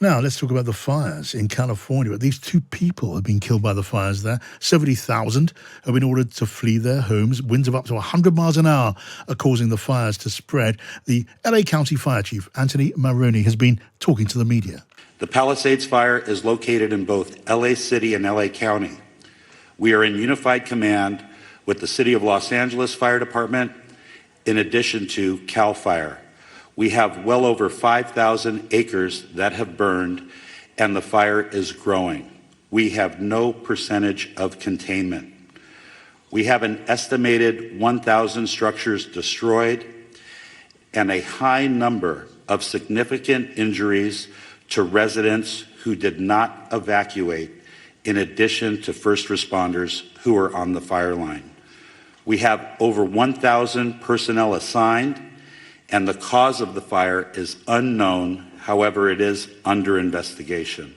Now, let's talk about the fires in California. At least 2 people have been killed by the fires there. 70,000 have been ordered to flee their homes. Winds of up to 100 miles an hour are causing the fires to spread. The LA County Fire Chief, Anthony Margoles, has been talking to the media. The Palisades Fire is located in both LA City and LA County. We are in unified command with the City of Los Angeles Fire Department, in addition to CAL FIRE. We have well over 5,000 acres that have burned, and the fire is growing. We have no percentage of containment. We have an estimated 1,000 structures destroyed and a high number of significant injuries to residents who did not evacuate, in addition to first responders who are on the fire line. We have over 1,000 personnel assigned, and the cause of the fire is unknown. However, it is under investigation.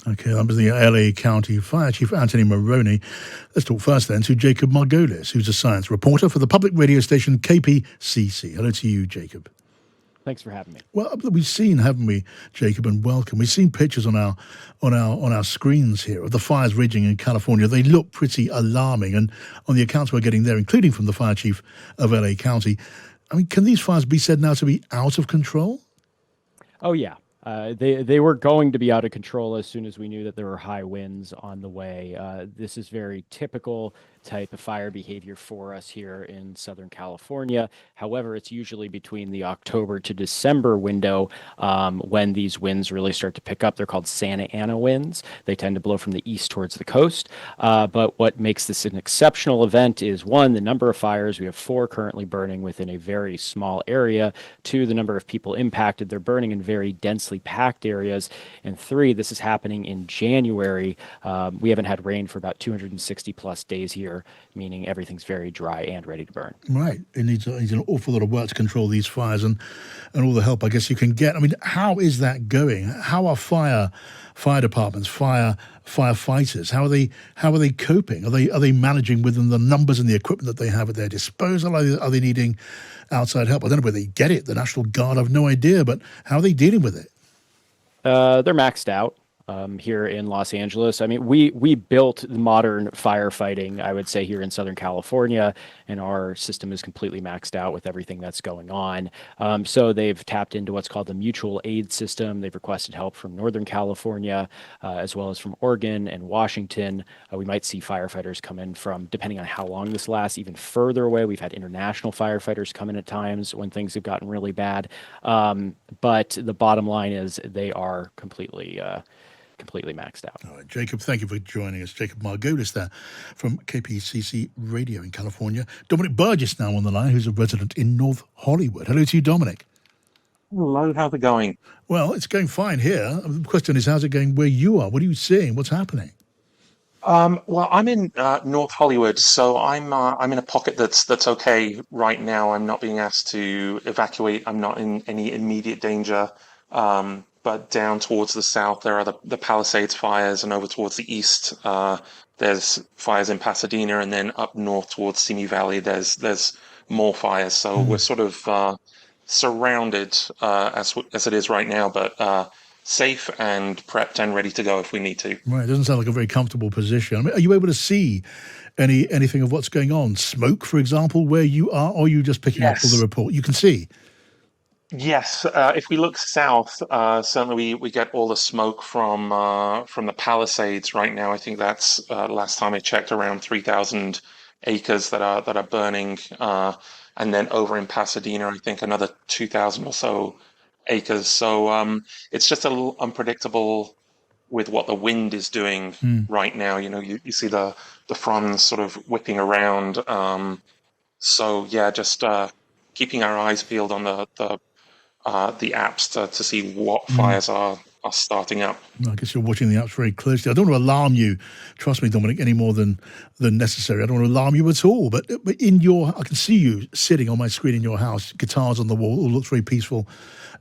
Okay, that was the LA County Fire Chief, Anthony Margolis. Let's talk first then to Jacob Margolis, who's a science reporter for the public radio station KPCC. Hello to you, Jacob. Thanks for having me. Well, we've seen, haven't we, Jacob, and welcome. We've seen pictures on our screens here of the fires raging in California. They look pretty alarming, and on the accounts we're getting there, including from the fire chief of LA County, I mean, can these fires be said now to be out of control? Oh, yeah. They were going to be out of control as soon as we knew that there were high winds on the way. This is very typical type of fire behavior for us here in Southern California. However, it's usually between the October to December window when these winds really start to pick up. They're called Santa Ana winds. They tend to blow from the east towards the coast. But what makes this an exceptional event is, one, the number of fires. We have 4 currently burning within a very small area. 2, the number of people impacted. They're burning in very densely packed areas. And 3, this is happening in January. We haven't had rain for about 260 plus days here, meaning everything's very dry and ready to burn. Right. It needs an awful lot of work to control these fires and all the help I guess you can get. I mean, how is that going? How are fire departments, firefighters, how are they coping? Are they managing within the numbers and the equipment that they have at their disposal? Are they needing outside help? I don't know where they get it. The National Guard, I've no idea, but how are they dealing with it? They're maxed out. Here in Los Angeles. I mean, we built modern firefighting, I would say, here in Southern California, and our system is completely maxed out with everything that's going on. So they've tapped into what's called the mutual aid system. They've requested help from Northern California, as well as from Oregon and Washington. We might see firefighters come in from, depending on how long this lasts, even further away. We've had international firefighters come in at times when things have gotten really bad. But the bottom line is they are completely maxed out. All right, Jacob, thank you for joining us. Jacob Margolis there from KPCC Radio in California. Dominic Bur just now on the line, who's a resident in North Hollywood. Hello to you, Dominic. Hello, how's it going? Well, it's going fine here. The question is, how's it going where you are? What are you seeing? What's happening? Well, I'm in North Hollywood, so I'm in a pocket that's okay right now. I'm not being asked to evacuate. I'm not in any immediate danger. But down towards the south, there are the Palisades fires, and over towards the east, there's fires in Pasadena, and then up north towards Simi Valley, there's more fires. So we're sort of surrounded as it is right now, but safe and prepped and ready to go if we need to. Right, it doesn't sound like a very comfortable position. I mean, are you able to see anything of what's going on? Smoke, for example, where you are, or are you just picking up all the report? You can see. Yes, if we look south, certainly we get all the smoke from the Palisades right now. I think that's last time I checked, around 3,000 acres that are burning, and then over in Pasadena, I think another 2,000 or so acres. So it's just a little unpredictable with what the wind is doing right now. You know, you see the fronds sort of whipping around. So yeah, just keeping our eyes peeled on the apps to see what fires are starting up. I guess you're watching the apps very closely. I don't want to alarm you, trust me, Dominic, any more than necessary. I don't want to alarm you at all. But I can see you sitting on my screen in your house, guitars on the wall, all looks very peaceful,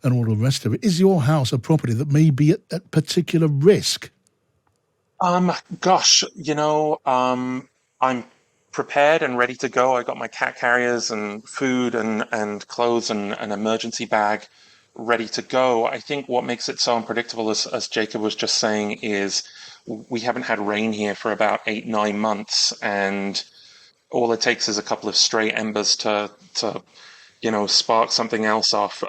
and all the rest of it. Is your house a property that may be at particular risk? Gosh, I'm prepared and ready to go. I got my cat carriers and food and clothes and an emergency bag ready to go. I think what makes it so unpredictable, as Jacob was just saying, is we haven't had rain here for about 8, 9 months, and all it takes is a couple of stray embers to spark something else off.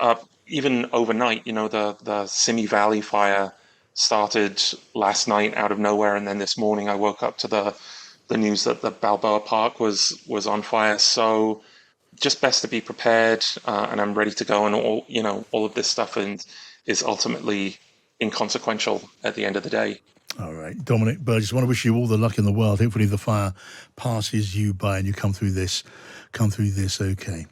Even overnight, the Simi Valley fire started last night out of nowhere, and then this morning I woke up to the news that the Balboa Park was on fire. So just best to be prepared, and I'm ready to go. And all of this stuff is ultimately inconsequential at the end of the day. All right, Dominic Bur, just want to wish you all the luck in the world. Hopefully the fire passes you by and you come through this okay.